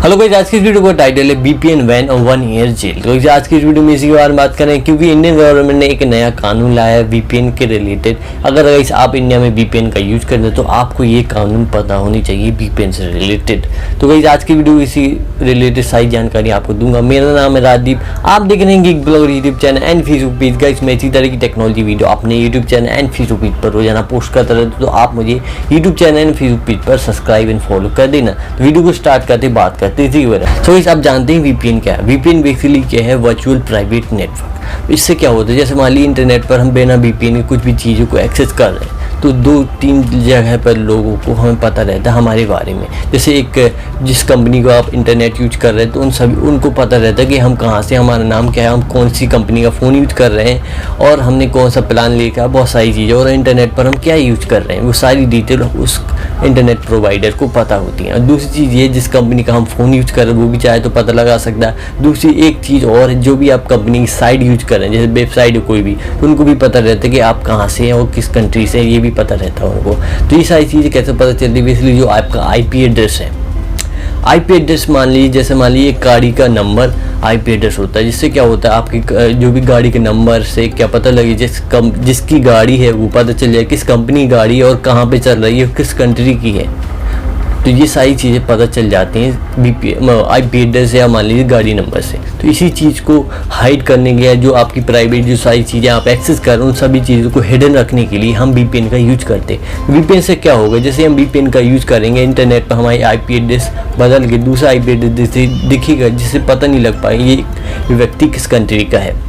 Hello guys, आज की इस वीडियो का टाइटल है VPN बैन और 1 ईयर जेल। तो आज की इस वीडियो में इसी के बारे में बात करें क्योंकि इंडियन गवर्नमेंट ने एक नया कानून लाया है VPN के रिलेटेड। अगर गाइस आप इंडिया में VPN का यूज करते हैं तो आपको ये कानून पता होनी चाहिए VPN से रिलेटेड। तो गाइस आज की वीडियो इसी रिलेटेड सारी जानकारी आपको दूंगा। मेरा नाम है राजदीप, आप देख रहे हैं gig blogger YouTube channel and Facebook page. Guys मैं इसी तरह की टेक्नोलॉजी वीडियो अपने YouTube channel and Facebook page पर रोजाना पोस्ट करता रहता हूं, तो आप मुझे YouTube channel and Facebook page पर सब्सक्राइब एंड फॉलो कर देना। तो वीडियो को स्टार्ट करते बात करते इसी वजह। तो आप जानते हैं VPN क्या है। VPN बेसिकली क्या है, वर्चुअल प्राइवेट नेटवर्क। इससे क्या होता है, जैसे मान लीजिए इंटरनेट पर हम बिना VPN के कुछ भी चीज़ों को एक्सेस कर रहे हैं तो 2-3 जगह पर लोगों को हमें पता रहता है हमारे बारे में। जैसे एक जिस कंपनी को आप इंटरनेट यूज कर रहे हैं तो उनको पता रहता है कि हम कहाँ से, हमारा नाम क्या है, हम कौन सी कंपनी का फ़ोन यूज कर रहे हैं और हमने कौन सा प्लान लेकर, बहुत सारी चीज़ें, और इंटरनेट पर हम क्या यूज कर रहे हैं वो सारी डिटेल उस इंटरनेट प्रोवाइडर को पता होती है। और दूसरी चीज़ ये, जिस कंपनी का हम फ़ोन यूज कर रहे हैं वो भी चाहे तो पता लगा सकता है। दूसरी एक चीज़ और, जो भी आप कंपनी की साइट यूज कर रहे हैं, जैसे वेबसाइट है कोई भी, तो उनको भी पता रहता है कि आप कहाँ से हैं और किस कंट्री से हैं, ये भी पता रहता है उनको। तो ये सारी चीज़ें कैसे पता चलती है, बेसिकली जो आपका IP एड्रेस है। IP एड्रेस मान लीजिए, जैसे मान लीजिए गाड़ी का नंबर IP एड्रेस होता है, जिससे क्या होता है आपकी जो भी गाड़ी के नंबर से क्या पता लगे, जिसकी गाड़ी है वो पता चल जाए किस कंपनी की गाड़ी है और कहाँ पे चल रही है, किस कंट्री की है। तो ये सारी चीज़ें पता चल जाती हैं IP एड्रेस या मान लीजिए गाड़ी नंबर से। तो इसी चीज़ को हाइड करने के लिए, जो आपकी प्राइवेट जो सारी चीज़ें आप एक्सेस कर रहे हैं उन सभी चीज़ों को हिडन रखने के लिए हम VPN का यूज करते हैं। VPN से क्या होगा, जैसे हम VPN का यूज करेंगे, इंटरनेट पर हमारी IP एड्रेस बदल के दूसरा IP एड्रेस दिखेगा, जिससे पता नहीं लग पाएगा ये व्यक्ति किस कंट्री का है।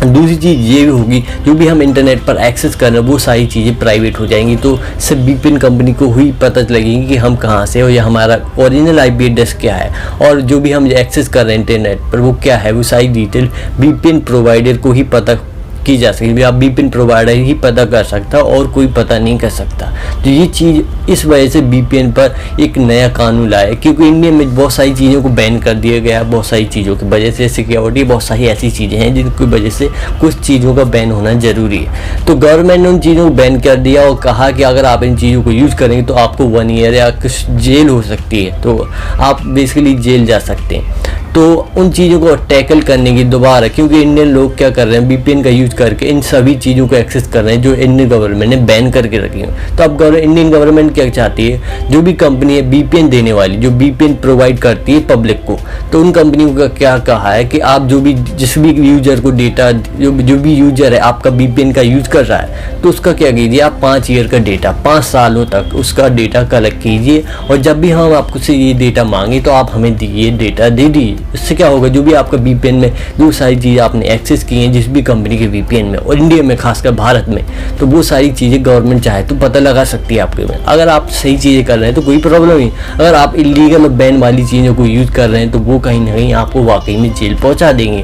दूसरी चीज़ ये भी होगी, जो भी हम इंटरनेट पर एक्सेस कर रहे हैं वो सारी चीज़ें प्राइवेट हो जाएंगी, तो सिर्फ VPN कंपनी को ही पता लगेगी कि हम कहाँ से हो या हमारा ओरिजिनल IP एड्रेस क्या है, और जो भी हम एक्सेस कर रहे हैं इंटरनेट पर वो क्या है, वो सारी डिटेल VPN प्रोवाइडर को ही पता की जा सकती है। आप VPN प्रोवाइडर ही पता कर सकता है और कोई पता नहीं कर सकता। तो ये चीज़ इस वजह से VPN पर एक नया कानून लाया, क्योंकि इंडिया में बहुत सारी चीज़ों को बैन कर दिया गया है, बहुत सारी चीज़ों की वजह से। सिक्योरिटी बहुत सारी ऐसी चीज़ें हैं जिनकी वजह से कुछ चीज़ों का बैन होना ज़रूरी है। तो गवर्नमेंट ने उन चीज़ों को बैन कर दिया और कहा कि अगर आप इन चीज़ों को यूज़ करेंगे तो आपको 1 ईयर या कुछ जेल हो सकती है, तो आप बेसिकली जेल जा सकते हैं। तो उन चीज़ों को टैकल करने की दोबारा, क्योंकि इंडियन लोग क्या कर रहे हैं, VPN का यूज करके इन सभी चीज़ों को एक्सेस कर रहे हैं जो इंडियन गवर्नमेंट ने बैन करके रखी है। तो अब इंडियन गवर्नमेंट क्या चाहती है, जो भी कंपनी है VPN देने वाली, जो VPN प्रोवाइड करती है पब्लिक को, तो उन कंपनियों का क्या कहा है कि आप जिस भी यूजर को डेटा, जो भी यूजर है आपका VPN का यूज कर रहा है, तो उसका क्या कीजिए, आप 5 ईयर का डेटा, 5 सालों तक उसका डेटा कलेक्ट कीजिए, और जब भी हम आपको से ये डेटा मांगे तो आप हमें ये डेटा दे दीजिए। इससे क्या होगा, जो भी आपका VPN में जो सारी चीज़ें आपने एक्सेस की हैं जिस भी कंपनी के VPN में और इंडिया में, खासकर भारत में, तो वो सारी चीज़ें गवर्नमेंट चाहे तो पता लगा सकती है आपके में। अगर आप सही चीज़ें कर रहे हैं तो कोई प्रॉब्लम नहीं। अगर आप इलीगल और बैन वाली चीज़ों को यूज़ कर रहे हैं तो वो कहीं ना कहीं आपको वाकई में जेल पहुँचा देंगे,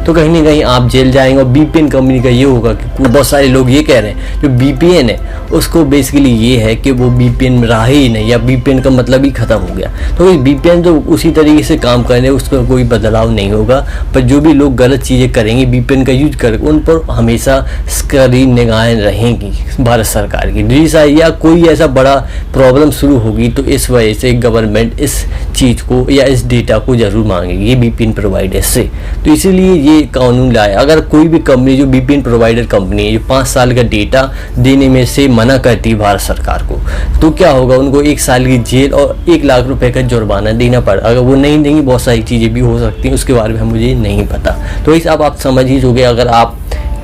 तो कहीं ना कहीं आप जेल जाएंगे। और VPN कंपनी का ये होगा कि बहुत सारे लोग ये कह रहे हैं जो VPN है उसको बेसिकली ये है कि वो VPN में रहा ही नहीं, या VPN का मतलब ही ख़त्म हो गया। तो VPN तो उसी तरीके से काम कर रहे हैं, उसका कोई बदलाव नहीं होगा। पर जो भी लोग गलत चीज़ें करेंगे VPN का यूज करके, उन पर हमेशा कड़ी निगाहें रहेंगी भारत सरकार की। या कोई ऐसा बड़ा प्रॉब्लम शुरू होगी तो इस वजह से गवर्नमेंट इस चीज़ को या इस डेटा को ज़रूर मांगेगी VPN प्रोवाइडर से। तो इसीलिए ये कानून लाया। अगर कोई भी कंपनी जो VPN प्रोवाइडर कंपनी है जो 5 साल का डेटा देने में से मना करती है भारत सरकार को, तो क्या होगा, उनको 1 साल की जेल और 1 लाख रुपए का जुर्माना देना पड़ा। अगर वो नहीं देंगे, बहुत सारी चीज़ें भी हो सकती हैं, उसके बारे में मुझे नहीं पता। तो इस आप समझ ही जोगे, अगर आप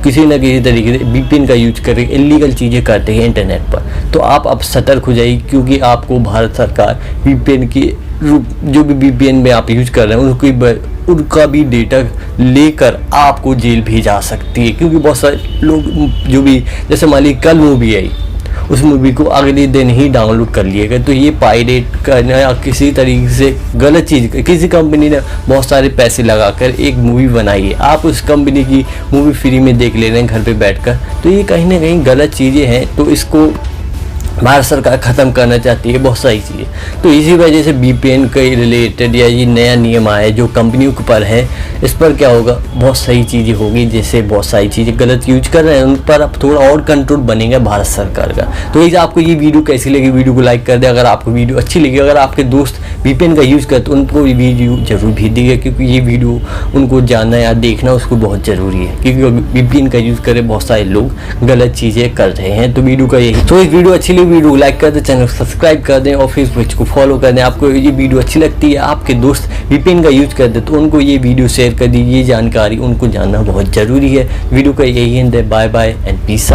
किसी न किसी तरीके से VPN का यूज करके इलीगल चीज़ें करते हैं इंटरनेट पर, तो आप अब सतर्क हो जाइए, क्योंकि आपको भारत सरकार VPN की जो भी VPN में आप यूज कर रहे हैं उनका भी डेटा लेकर आपको जेल भी जा सकती है। क्योंकि बहुत सारे लोग जो भी, जैसे मान लीजिए कल मूवी आई, उस मूवी को अगले दिन ही डाउनलोड कर लिएगा, तो ये पायरेट करना या किसी तरीके से गलत चीज़, किसी कंपनी ने बहुत सारे पैसे लगाकर एक मूवी बनाई है, आप उस कंपनी की मूवी फ्री में देख ले रहे हैं घर पे बैठकर, तो ये कहीं ना कहीं गलत चीज़ें हैं। तो इसको भारत सरकार ख़त्म करना चाहती है बहुत सारी चीज़ें। तो इसी वजह से VPN के रिलेटेड या ये नया नियम आया है जो कंपनियों के ऊपर है, इस पर क्या होगा, बहुत सही चीज़ें होगी। जैसे बहुत सारी चीज़ें गलत यूज कर रहे हैं उन पर अब थोड़ा और कंट्रोल बनेगा भारत सरकार का। तो गाइस आपको ये वीडियो कैसी लगी, वीडियो को लाइक कर दे। अगर आपको वीडियो अच्छी लगी, अगर आपके दोस्त VPN का यूज़ करते तो उनको ये वीडियो जरूर भेज दीजिएगा, क्योंकि ये वीडियो उनको जानना या देखना उसको बहुत ज़रूरी है, क्योंकि VPN का यूज़ करे बहुत सारे लोग गलत चीज़ें कर रहे हैं। तो वीडियो का यही, तो इस वीडियो अच्छी लगी वीडियो को लाइक कर दें, चैनल को सब्सक्राइब कर दें और फेसबुक को फॉलो कर दें। आपको ये वीडियो अच्छी लगती है, आपके दोस्त VPN का यूज़ करते तो उनको ये वीडियो शेयर कर दीजिए, जानकारी उनको जानना बहुत ज़रूरी है। वीडियो का यही एंड है। Bye bye and piece.